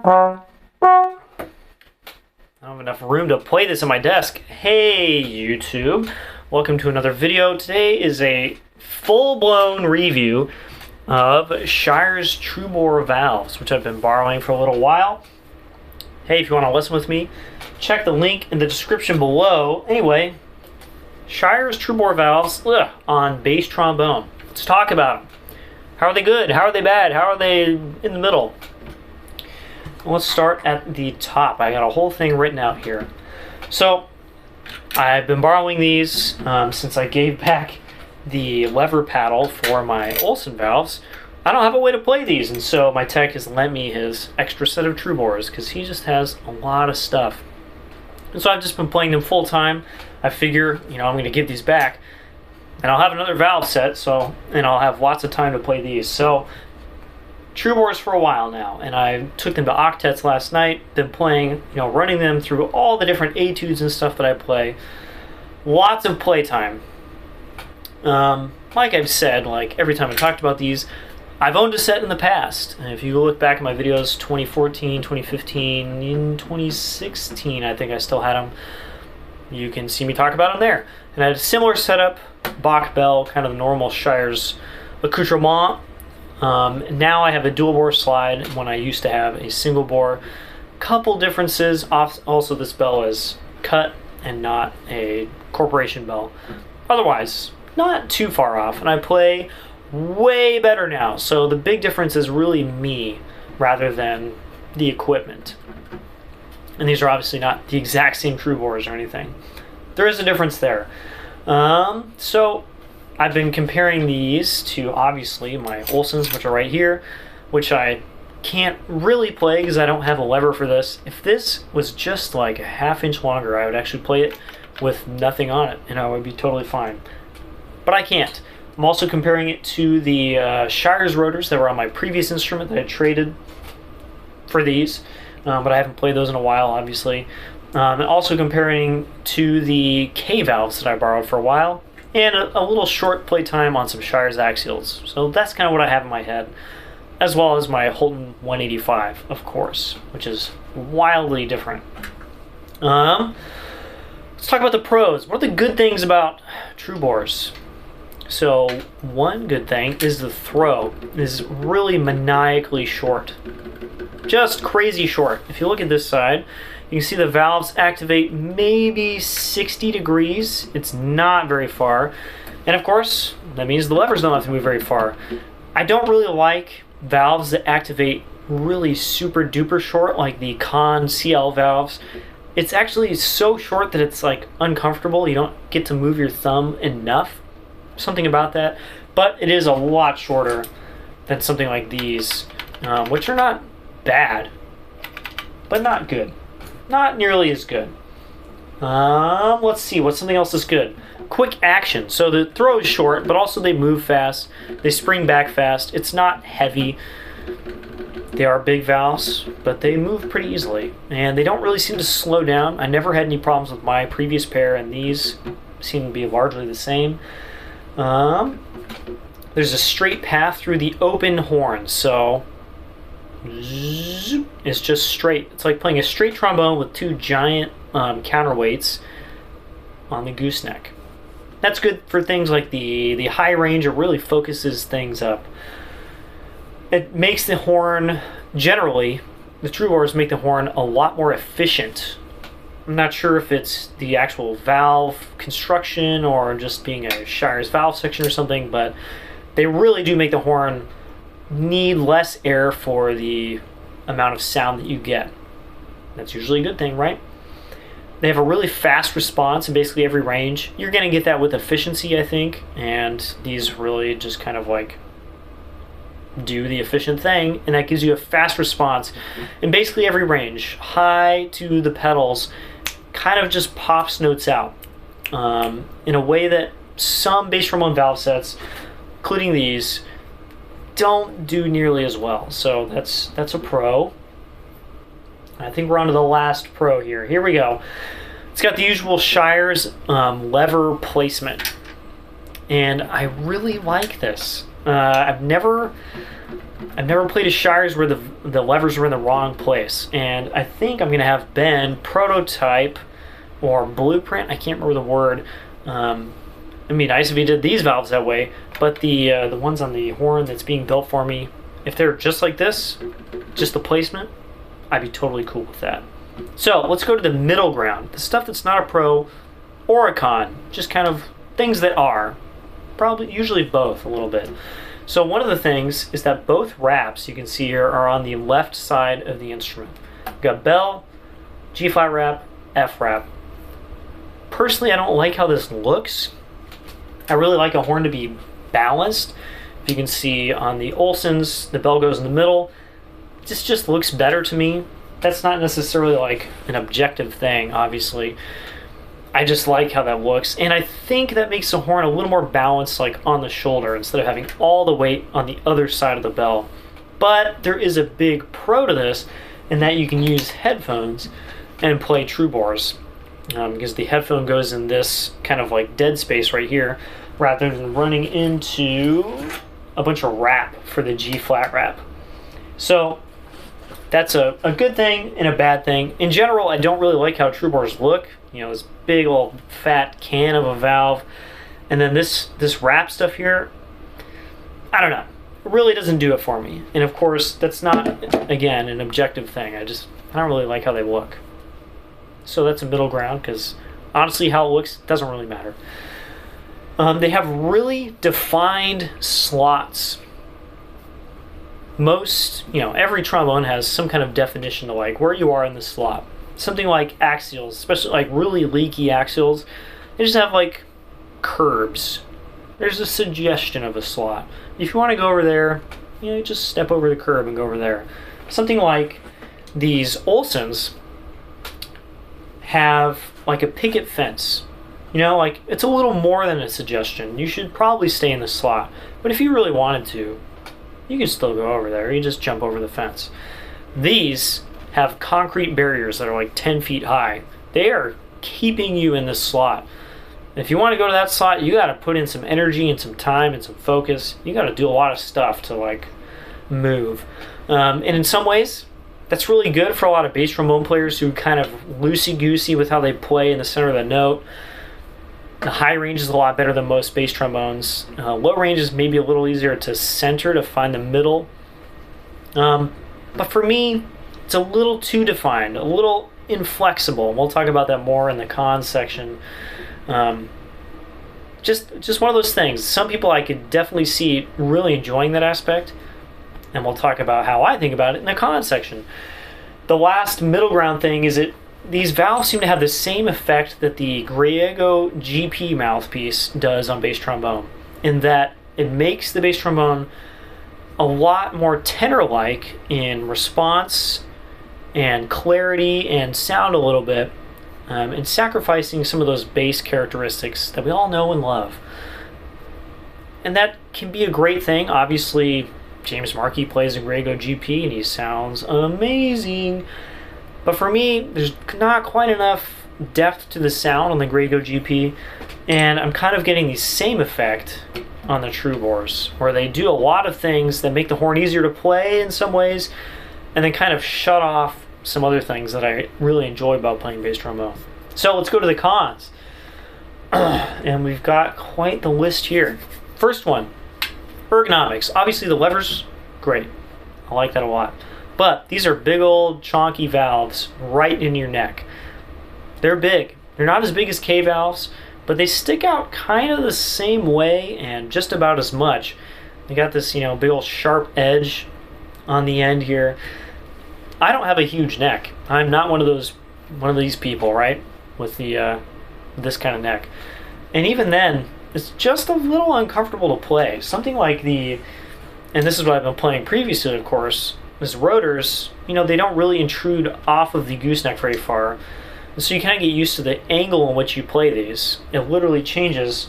I don't have enough room to play this on my desk. Hey YouTube, welcome to another video. Today is a full-blown review of Shires Trubore valves, which I've been borrowing for a little while. Hey, if you want to listen with me, check the link in the description below. Anyway, Shires Trubore valves on bass trombone. Let's talk about them. How are they good? How are they bad? How are they in the middle? Let's start at the top. I got a whole thing written out here. So, I've been borrowing these since I gave back the lever paddle for my Olsen valves. I don't have a way to play these, and so my tech has lent me his extra set of Trubores because he just has a lot of stuff. And so I've just been playing them full time. I figure, I'm going to give these back, and I'll have another valve set, and I'll have lots of time to play these. So, Trubores for a while now, and I took them to octets last night. Been playing, running them through all the different etudes and stuff that I play. Lots of playtime. Like I've said, every time I talked about these, I've owned a set in the past. And if you look back at my videos, 2014, 2015, in 2016, I think I still had them. You can see me talk about them there. And I had a similar setup, Bach bell, kind of the normal Shires accoutrement. Now I have a dual bore slide when I used to have a single bore. Couple differences. Also, this bell is cut and not a corporation bell. Otherwise, not too far off, and I play way better now. So the big difference is really me rather than the equipment. And these are obviously not the exact same Trubores or anything. There is a difference there. So I've been comparing these to, obviously, my Olsens, which are right here, which I can't really play because I don't have a lever for this. If this was just like a ½ inch longer, I would actually play it with nothing on it, and I would be totally fine. But I can't. I'm also comparing it to the Shires rotors that were on my previous instrument that I traded for these, but I haven't played those in a while, obviously. And also comparing to the K valves that I borrowed for a while, and a little short play time on some Shires axials. So that's kind of what I have in my head, as well as my Holton 185, of course, which is wildly different. Let's talk about the pros. What are the good things about Trubores? So one good thing is the throw is really maniacally short. Just crazy short. If you look at this side, you can see the valves activate maybe 60 degrees. It's not very far. And of course, that means the levers don't have to move very far. I don't really like valves that activate really super duper short, like the Con CL valves. It's actually so short that it's uncomfortable. You don't get to move your thumb enough. Something about that. But it is a lot shorter than something like these, which are not bad, but not good. Not nearly as good. Let's see, what's something else that's good? Quick action. So the throw is short, but also they move fast. They spring back fast. It's not heavy. They are big valves, but they move pretty easily. And they don't really seem to slow down. I never had any problems with my previous pair, and these seem to be largely the same. There's a straight path through the open horn, so it's just straight. It's like playing a straight trombone with two giant counterweights on the gooseneck. That's good for things like the high range. It really focuses things up. It makes the horn, generally, the Trubores make the horn a lot more efficient. I'm not sure if it's the actual valve construction or just being a Shires valve section or something, but they really do make the horn need less air for the amount of sound that you get. That's usually a good thing, right? They have a really fast response in basically every range. You're going to get that with efficiency, I think, and these really just kind of do the efficient thing, and that gives you a fast response in basically every range. High to the pedals kind of just pops notes out in a way that some bass trombone valve sets, including these, don't do nearly as well. So that's a pro. I think we're on to the last pro here. Here we go. It's got the usual Shires lever placement, and I really like this. I've never I've never played a Shires where the levers were in the wrong place, and I think I'm going to have Ben prototype or blueprint, I can't remember the word. It'd be nice if he did these valves that way, but the ones on the horn that's being built for me, if they're just like this, just the placement, I'd be totally cool with that. So let's go to the middle ground, the stuff that's not a pro or a con, just kind of things that are, probably usually both a little bit. So one of the things is that both wraps you can see here are on the left side of the instrument. We've got bell, G flat wrap, F wrap. Personally, I don't like how this looks. I really like a horn to be balanced. If you can see on the Olsons, the bell goes in the middle. This just looks better to me. That's not necessarily like an objective thing, obviously. I just like how that looks, and I think that makes the horn a little more balanced, like on the shoulder, instead of having all the weight on the other side of the bell. But there is a big pro to this, in that you can use headphones and play Trubores, because the headphone goes in this kind of like dead space right here, rather than running into a bunch of wrap for the G flat wrap. So that's a good thing and a bad thing. In general, I don't really like how Trubores look. You know, this big old fat can of a valve, and then this wrap stuff here, I don't know, it really doesn't do it for me. And of course, that's not, again, an objective thing. I don't really like how they look. So that's a middle ground, because honestly, how it looks doesn't really matter. They have really defined slots. Every trombone has some kind of definition to like where you are in the slot. Something like axials, especially like really leaky axials, they just have like curbs. There's a suggestion of a slot. If you want to go over there, you just step over the curb and go over there. Something like these Olsons have like a picket fence. Like it's a little more than a suggestion. You should probably stay in the slot. But if you really wanted to, you can still go over there. You just jump over the fence. These have concrete barriers that are like 10 feet high. They are keeping you in this slot. If you want to go to that slot, you got to put in some energy and some time and some focus. You got to do a lot of stuff to like move. And in some ways, that's really good for a lot of bass trombone players who kind of loosey-goosey with how they play in the center of the note. The high range is a lot better than most bass trombones. Low range is maybe a little easier to center, to find the middle. But for me, it's a little too defined, a little inflexible. And we'll talk about that more in the cons section. Just one of those things. Some people I could definitely see really enjoying that aspect, and we'll talk about how I think about it in the cons section. The last middle ground thing is these valves seem to have the same effect that the Griego GP mouthpiece does on bass trombone, in that it makes the bass trombone a lot more tenor-like in response and clarity and sound a little bit, and sacrificing some of those bass characteristics that we all know and love. And that can be a great thing. Obviously, James Markey plays a Griego GP and he sounds amazing. But for me, there's not quite enough depth to the sound on the Griego GP, and I'm kind of getting the same effect on the Trubores, where they do a lot of things that make the horn easier to play in some ways, and then kind of shut off some other things that I really enjoy about playing bass trombone. So let's go to the cons. And we've got quite the list here. First one, ergonomics. Obviously the levers, great. I like that a lot. But these are big old chonky valves right in your neck. They're big. They're not as big as K valves, but they stick out kind of the same way and just about as much. They got this, big old sharp edge on the end here. I don't have a huge neck. I'm not one of these people, right? With the this kind of neck. And even then, it's just a little uncomfortable to play. Something like and this is what I've been playing previously, of course, is rotors, they don't really intrude off of the gooseneck very far. And so you kind of get used to the angle in which you play these. It literally changes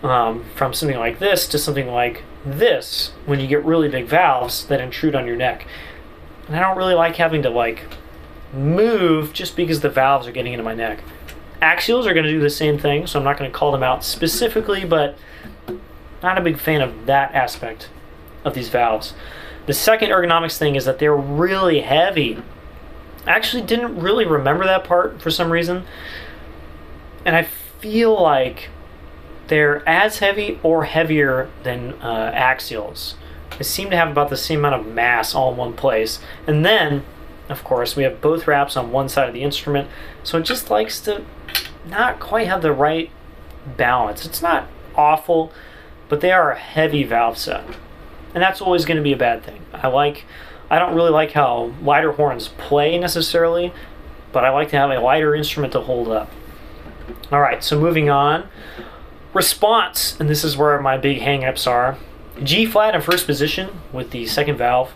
from something like this to something like this when you get really big valves that intrude on your neck. And I don't really like having to move just because the valves are getting into my neck. Axials are going to do the same thing, so I'm not going to call them out specifically, but not a big fan of that aspect of these valves. The second ergonomics thing is that they're really heavy. I actually didn't really remember that part for some reason. And I feel like they're as heavy or heavier than axials. They seem to have about the same amount of mass all in one place. And then, of course, we have both wraps on one side of the instrument, so it just likes to not quite have the right balance. It's not awful, but they are a heavy valve set. And that's always going to be a bad thing. I don't really like how lighter horns play necessarily, but I like to have a lighter instrument to hold up. All right, so moving on. Response, and this is where my big hang-ups are. G flat in first position with the second valve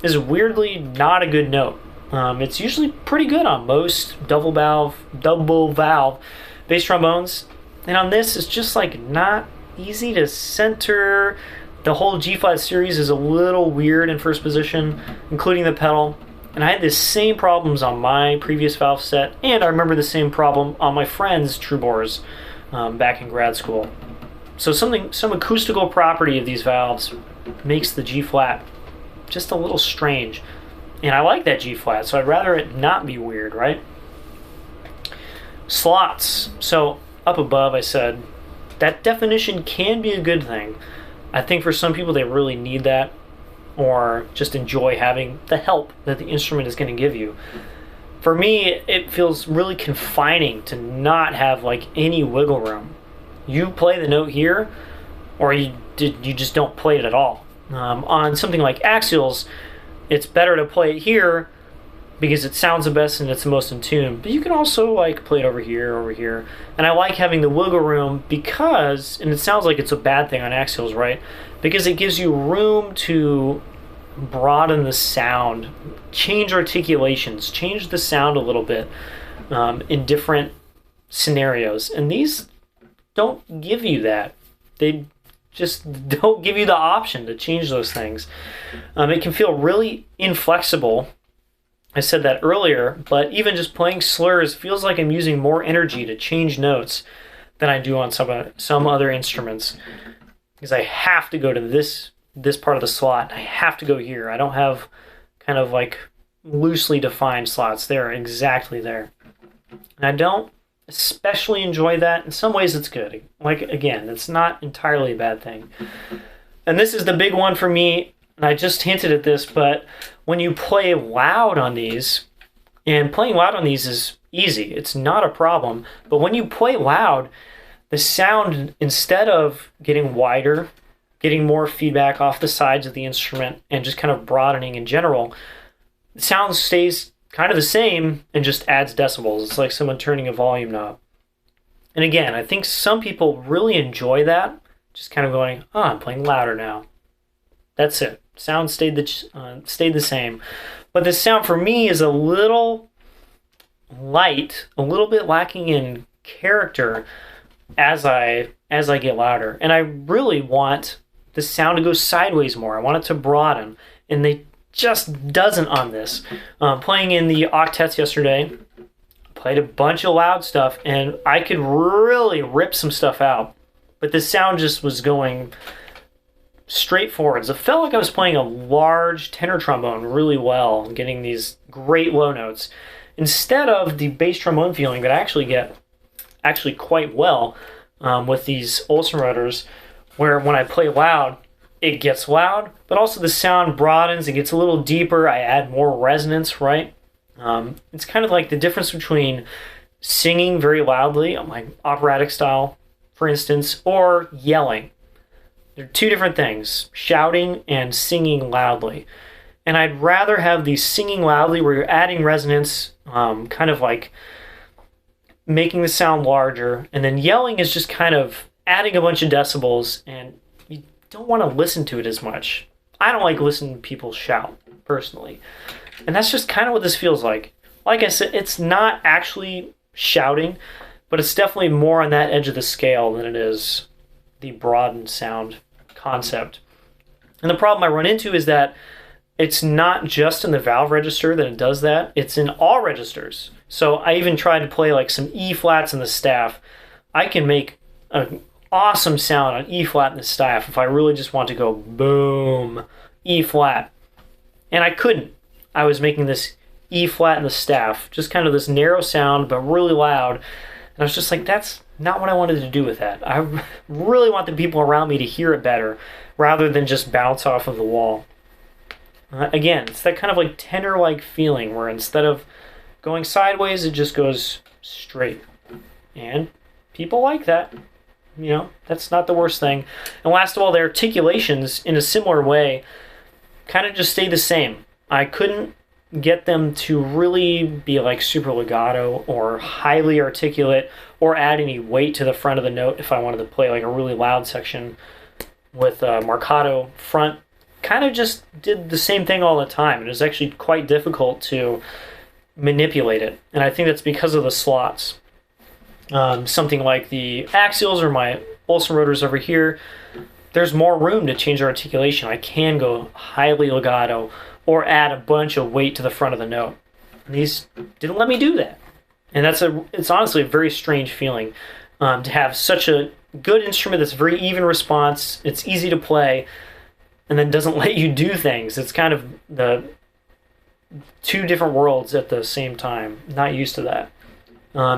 is weirdly not a good note. It's usually pretty good on most double valve bass trombones, and on this it's just like not easy to center. The whole G flat series is a little weird in first position, including the pedal. And I had the same problems on my previous valve set, and I remember the same problem on my friend's Trubores back in grad school. So some acoustical property of these valves makes the G flat just a little strange. And I like that G flat, so I'd rather it not be weird, right? Slots. So up above I said that definition can be a good thing. I think for some people they really need that, or just enjoy having the help that the instrument is going to give you. For me, it feels really confining to not have like any wiggle room. You play the note here, or you just don't play it at all. On something like axials, it's better to play it here because it sounds the best and it's the most in tune. But you can also like play it over here. And I like having the wiggle room because, and it sounds like it's a bad thing on axials, right? Because it gives you room to broaden the sound, change articulations, change the sound a little bit in different scenarios. And these don't give you that. They just don't give you the option to change those things. It can feel really inflexible. I said that earlier, but even just playing slurs feels like I'm using more energy to change notes than I do on some other instruments, because I have to go to this part of the slot. I have to go here. I don't have kind of like loosely defined slots. They're exactly there. And I don't especially enjoy that. In some ways it's good. Like, again, it's not entirely a bad thing. And this is the big one for me, and I just hinted at this, but when you play loud on these, and playing loud on these is easy, it's not a problem, but when you play loud, the sound, instead of getting wider, getting more feedback off the sides of the instrument, and just kind of broadening in general, the sound stays kind of the same and just adds decibels. It's like someone turning a volume knob. And again, I think some people really enjoy that, just kind of going, oh, I'm playing louder now. That's it. Sound stayed the same. But the sound for me is a little light, a little bit lacking in character as I get louder. And I really want the sound to go sideways more. I want it to broaden. And they just doesn't on this. Playing in the octets yesterday, played a bunch of loud stuff, and I could really rip some stuff out. But the sound just was going straight forwards. It felt like I was playing a large tenor trombone really well, getting these great low notes, instead of the bass trombone feeling that I actually get quite well with these Olsen rotors, where when I play loud, it gets loud, but also the sound broadens, it gets a little deeper, I add more resonance, right? It's kind of like the difference between singing very loudly, like operatic style, for instance, or yelling. They're two different things, shouting and singing loudly. And I'd rather have the singing loudly where you're adding resonance, kind of like making the sound larger, and then yelling is just kind of adding a bunch of decibels, and you don't want to listen to it as much. I don't like listening to people shout, personally. And that's just kind of what this feels like. Like I said, it's not actually shouting, but it's definitely more on that edge of the scale than it is the broadened sound concept. And the problem I run into is that it's not just in the valve register that it does that, it's in all registers. So I even tried to play like some E flats in the staff. I can make an awesome sound on E flat in the staff if I really just want to go boom, E flat. And I couldn't. I was making this E flat in the staff, just kind of this narrow sound, but really loud. And I was just like, that's not what I wanted to do with that. I really want the people around me to hear it better rather than just bounce off of the wall. Again, it's that kind of like tenor-like feeling where instead of going sideways, it just goes straight. And people like that. You know, that's not the worst thing. And last of all, the articulations, in a similar way, kind of just stay the same. I couldn't get them to really be like super legato or highly articulate or add any weight to the front of the note if I wanted to play like a really loud section with a marcato front. Kind of just did the same thing all the time. It was actually quite difficult to manipulate it. And I think that's because of the slots. Something like the axials or my Olsen rotors over here, there's more room to change the articulation. I can go highly legato or add a bunch of weight to the front of the note. And these didn't let me do that. And it's honestly a very strange feeling to have such a good instrument that's very even response, it's easy to play, and then doesn't let you do things. It's kind of the two different worlds at the same time. Not used to that.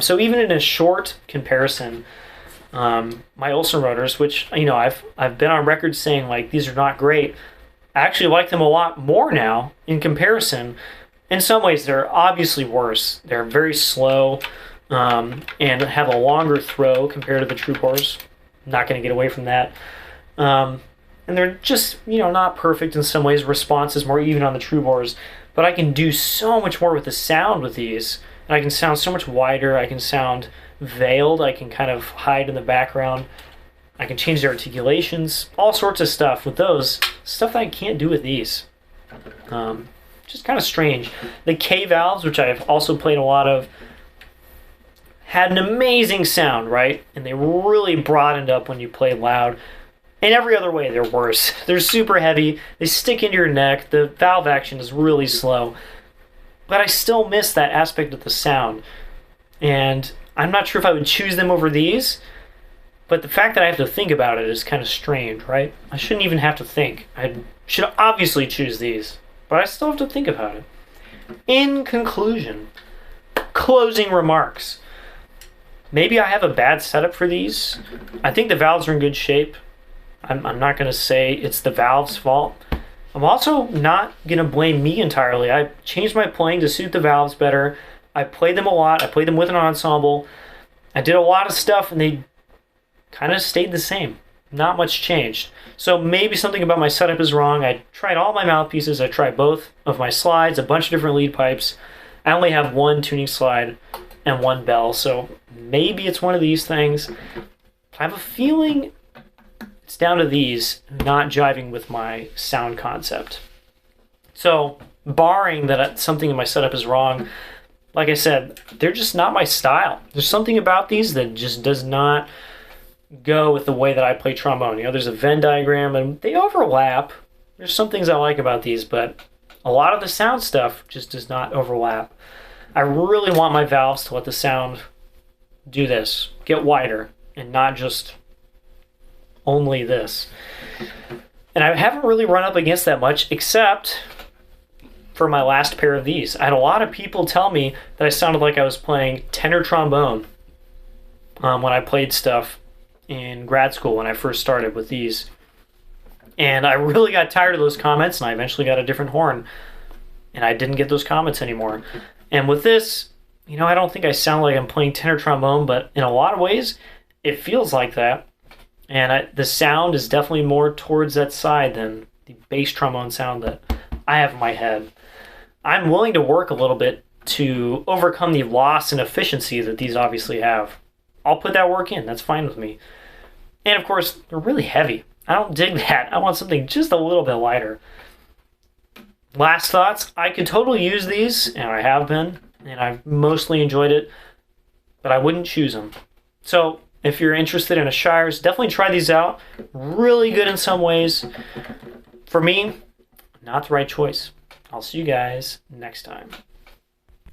So even in a short comparison, my Olsen rotors, which I've been on record saying like these are not great, I actually like them a lot more now in comparison. In some ways, they're obviously worse. They're very slow and have a longer throw compared to the Trubores. Not going to get away from that. And they're just, not perfect in some ways. Response is more even on the Trubores. But I can do so much more with the sound with these. And I can sound so much wider. I can sound veiled. I can kind of hide in the background. I can change the articulations. All sorts of stuff with those. Stuff that I can't do with these. Just kind of strange. The K valves, which I've also played a lot of, had an amazing sound, right? And they really broadened up when you play loud. In every other way, they're worse. They're super heavy. They stick into your neck. The valve action is really slow. But I still miss that aspect of the sound. And I'm not sure if I would choose them over these. But the fact that I have to think about it is kind of strange, right? I shouldn't even have to think. I should obviously choose these. But I still have to think about it. In conclusion, closing remarks. Maybe I have a bad setup for these. I think the valves are in good shape. I'm not going to say it's the valve's fault. I'm also not going to blame me entirely. I changed my playing to suit the valves better. I played them a lot. I played them with an ensemble. I did a lot of stuff, and they kind of stayed the same. Not much changed. So maybe something about my setup is wrong. I tried all my mouthpieces. I tried both of my slides, a bunch of different lead pipes. I only have one tuning slide and one bell, so maybe it's one of these things. I have a feeling it's down to these not jiving with my sound concept. So, barring that something in my setup is wrong, like I said, they're just not my style. There's something about these that just does not go with the way that I play trombone. There's a Venn diagram and they overlap. There's some things I like about these, but a lot of the sound stuff just does not overlap. I really want my valves to let the sound do this, get wider, and not just only this. And I haven't really run up against that much, except for my last pair of these. I had a lot of people tell me that I sounded like I was playing tenor trombone when I played stuff in grad school when I first started with these. And I really got tired of those comments, and I eventually got a different horn. And I didn't get those comments anymore. And with this, I don't think I sound like I'm playing tenor trombone, but in a lot of ways, it feels like that. And the sound is definitely more towards that side than the bass trombone sound that I have in my head. I'm willing to work a little bit to overcome the loss in efficiency that these obviously have. I'll put that work in. That's fine with me. And of course, they're really heavy. I don't dig that. I want something just a little bit lighter. Last thoughts. I could totally use these, and I have been, and I've mostly enjoyed it, but I wouldn't choose them. So if you're interested in a Shires, definitely try these out. Really good in some ways. For me, not the right choice. I'll see you guys next time.